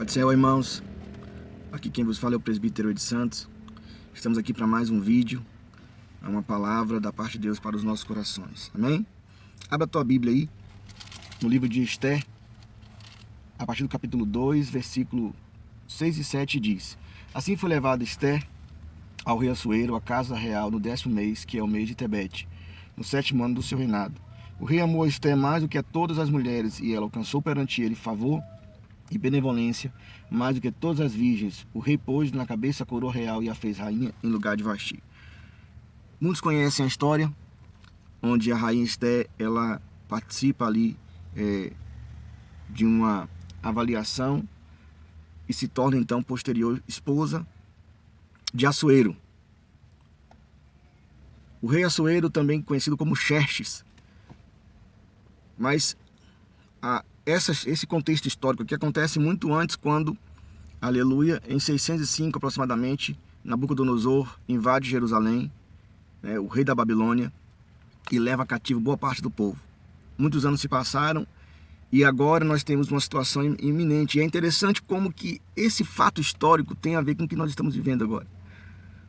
Pai do Senhor, irmãos, aqui quem vos fala é o presbítero de Santos. Estamos aqui para mais um vídeo, uma palavra da parte de Deus para os nossos corações, amém? Abra a tua Bíblia aí, no livro de Esther, a partir do capítulo 2, versículo 6 e 7 diz: Assim foi levada Esther ao rei Assuero, à casa real, no 10º mês, que é o mês de Tebete, no 7º ano do seu reinado. O rei amou a Esther mais do que a todas as mulheres, e ela alcançou perante ele favor e benevolência, mais do que todas as virgens. O rei pôs na cabeça a coroa real e a fez rainha em lugar de Vasti. Muitos conhecem a história, onde a rainha Esther, ela participa ali de uma avaliação e se torna então posterior esposa de Assuero. O rei Assuero, também conhecido como Xerxes. Mas esse contexto histórico que acontece muito antes, quando, aleluia, em 605 aproximadamente, Nabucodonosor invade Jerusalém, o rei da Babilônia, e leva cativo boa parte do povo. Muitos anos se passaram e agora nós temos uma situação iminente. E é interessante como que esse fato histórico tem a ver com o que nós estamos vivendo agora.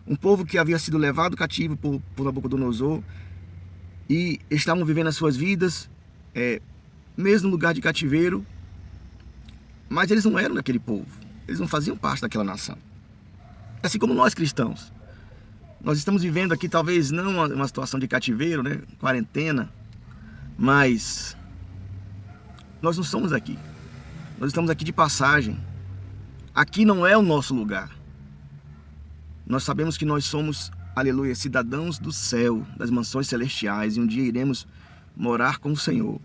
Um povo que havia sido levado cativo por Nabucodonosor e estavam vivendo as suas vidas, mesmo no lugar de cativeiro, mas eles não eram daquele povo, eles não faziam parte daquela nação. Assim como nós cristãos, nós estamos vivendo aqui talvez não uma situação de cativeiro, quarentena, mas nós não somos aqui, nós estamos aqui de passagem. Aqui não é o nosso lugar. Nós sabemos que nós somos, aleluia, cidadãos do céu, das mansões celestiais, e um dia iremos morar com o Senhor.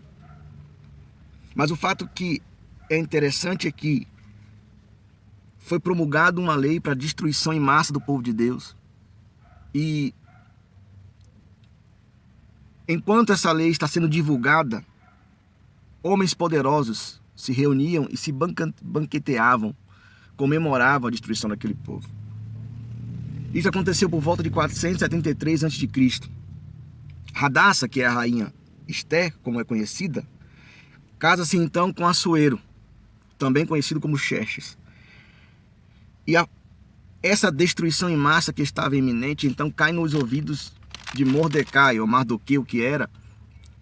Mas o fato que é interessante é que foi promulgada uma lei para a destruição em massa do povo de Deus. E enquanto essa lei está sendo divulgada, homens poderosos se reuniam e se banqueteavam, comemoravam a destruição daquele povo. Isso aconteceu por volta de 473 a.C. Hadassa, que é a rainha Esther, como é conhecida, casa-se então com Assuero, também conhecido como Xerxes. E essa destruição em massa que estava iminente, então cai nos ouvidos de Mordecai, ou Mardoqueu, que era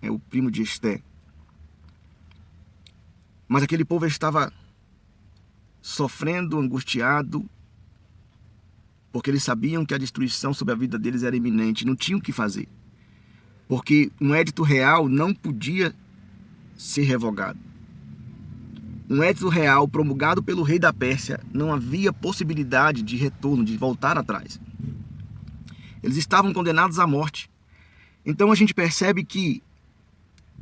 o primo de Esther. Mas aquele povo estava sofrendo, angustiado, porque eles sabiam que a destruição sobre a vida deles era iminente, não tinham o que fazer. Porque um édito real não podia ser revogado. Um édito real promulgado pelo rei da Pérsia, não havia possibilidade de retorno, de voltar atrás. Eles estavam condenados à morte. Então a gente percebe que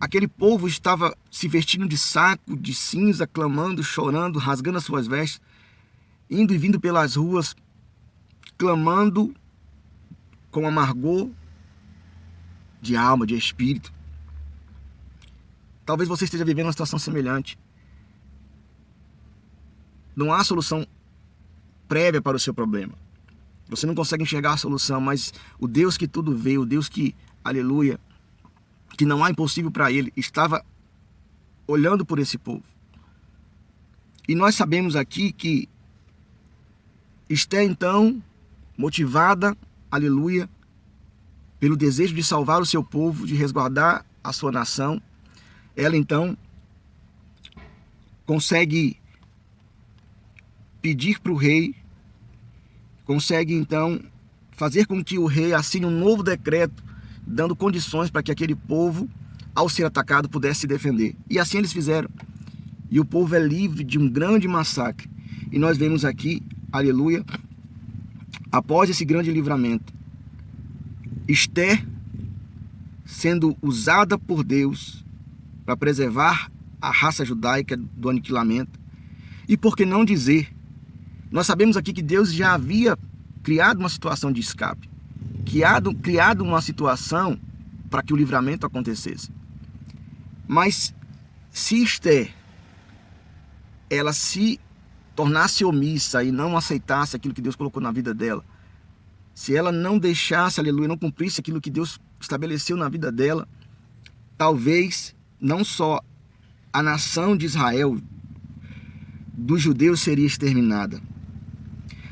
aquele povo estava se vestindo de saco, de cinza, clamando, chorando, rasgando as suas vestes, indo e vindo pelas ruas, clamando com amargor de alma, de espírito. Talvez você esteja vivendo uma situação semelhante. Não há solução prévia para o seu problema. Você não consegue enxergar a solução, mas o Deus que tudo vê, o Deus que, aleluia, que não há impossível para ele, estava olhando por esse povo. E nós sabemos aqui que Esther, então, motivada, aleluia, pelo desejo de salvar o seu povo, de resguardar a sua nação, ela então consegue pedir para o rei, consegue então fazer com que o rei assine um novo decreto, dando condições para que aquele povo, ao ser atacado, pudesse se defender. E assim eles fizeram. E o povo é livre de um grande massacre. E nós vemos aqui, aleluia, após esse grande livramento, Esther sendo usada por Deus para preservar a raça judaica do aniquilamento. E por que não dizer, nós sabemos aqui que Deus já havia criado uma situação de escape, criado uma situação para que o livramento acontecesse. Mas se Esther, ela se tornasse omissa e não aceitasse aquilo que Deus colocou na vida dela, se ela não deixasse, aleluia, não cumprisse aquilo que Deus estabeleceu na vida dela, talvez não só a nação de Israel, dos judeus seria exterminada.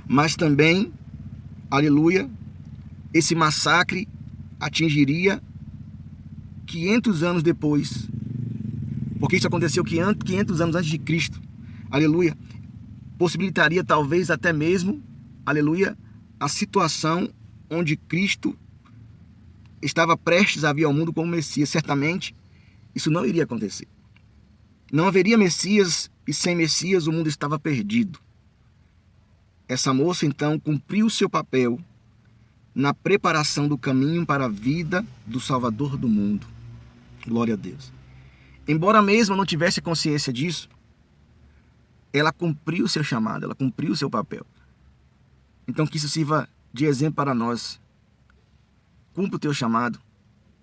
Mas também, aleluia, esse massacre atingiria 500 anos depois, porque isso aconteceu 500 anos antes de Cristo, aleluia, possibilitaria talvez até mesmo, aleluia, a situação onde Cristo estava prestes a vir ao mundo como Messias. Certamente isso não iria acontecer. Não haveria Messias, e sem Messias o mundo estava perdido. Essa moça então cumpriu o seu papel na preparação do caminho para a vida do Salvador do mundo. Glória a Deus. Embora mesmo não tivesse consciência disso, ela cumpriu o seu chamado, ela cumpriu o seu papel. Então que isso sirva de exemplo para nós. Cumpra o teu chamado,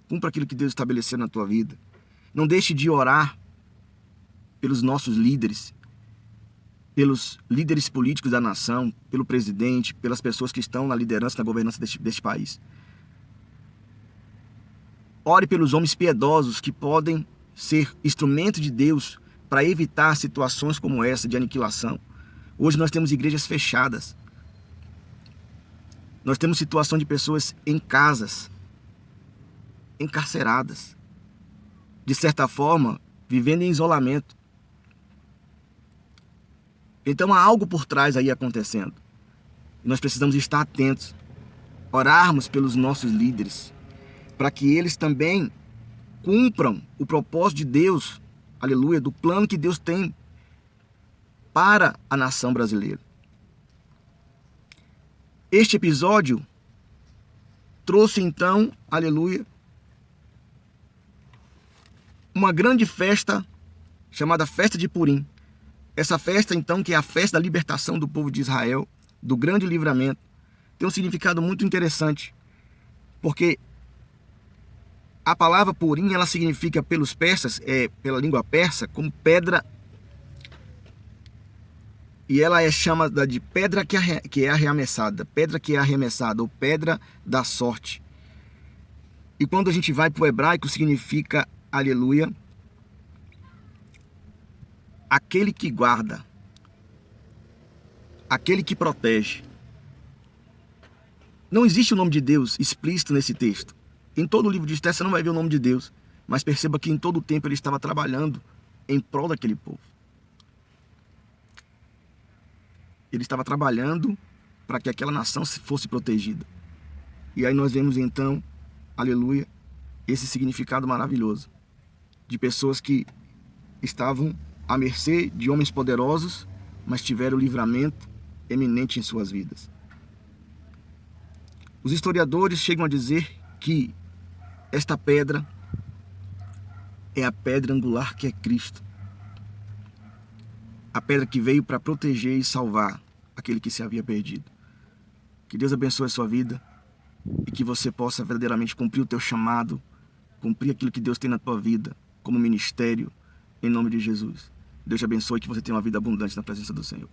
cumpra aquilo que Deus estabeleceu na tua vida. Não deixe de orar pelos nossos líderes, pelos líderes políticos da nação, pelo presidente, pelas pessoas que estão na liderança, na governança deste país. Ore pelos homens piedosos que podem ser instrumento de Deus para evitar situações como essa de aniquilação. Hoje nós temos igrejas fechadas. Nós temos situação de pessoas em casas, encarceradas, de certa forma, vivendo em isolamento. Então há algo por trás aí acontecendo. E nós precisamos estar atentos, orarmos pelos nossos líderes, para que eles também cumpram o propósito de Deus, aleluia, do plano que Deus tem para a nação brasileira. Este episódio trouxe então, aleluia, uma grande festa chamada Festa de Purim. Essa festa então, que é a festa da libertação do povo de Israel, do grande livramento, tem um significado muito interessante, porque a palavra Purim, ela significa pelos persas, pela língua persa, como pedra, e ela é chamada de pedra que é arremessada, pedra que é arremessada, ou pedra da sorte. E quando a gente vai para o hebraico, significa, aleluia, aquele que guarda, aquele que protege. Não existe o nome de Deus explícito nesse texto. Em todo o livro de Esté você não vai ver o nome de Deus, mas perceba que em todo o tempo ele estava trabalhando em prol daquele povo. Ele estava trabalhando para que aquela nação fosse protegida. E aí nós vemos então, aleluia, esse significado maravilhoso de pessoas que estavam à mercê de homens poderosos, mas tiveram livramento eminente em suas vidas. Os historiadores chegam a dizer que esta pedra é a pedra angular que é Cristo. A pedra que veio para proteger e salvar aquele que se havia perdido. Que Deus abençoe a sua vida e que você possa verdadeiramente cumprir o teu chamado, cumprir aquilo que Deus tem na tua vida como ministério, em nome de Jesus. Deus te abençoe e que você tenha uma vida abundante na presença do Senhor.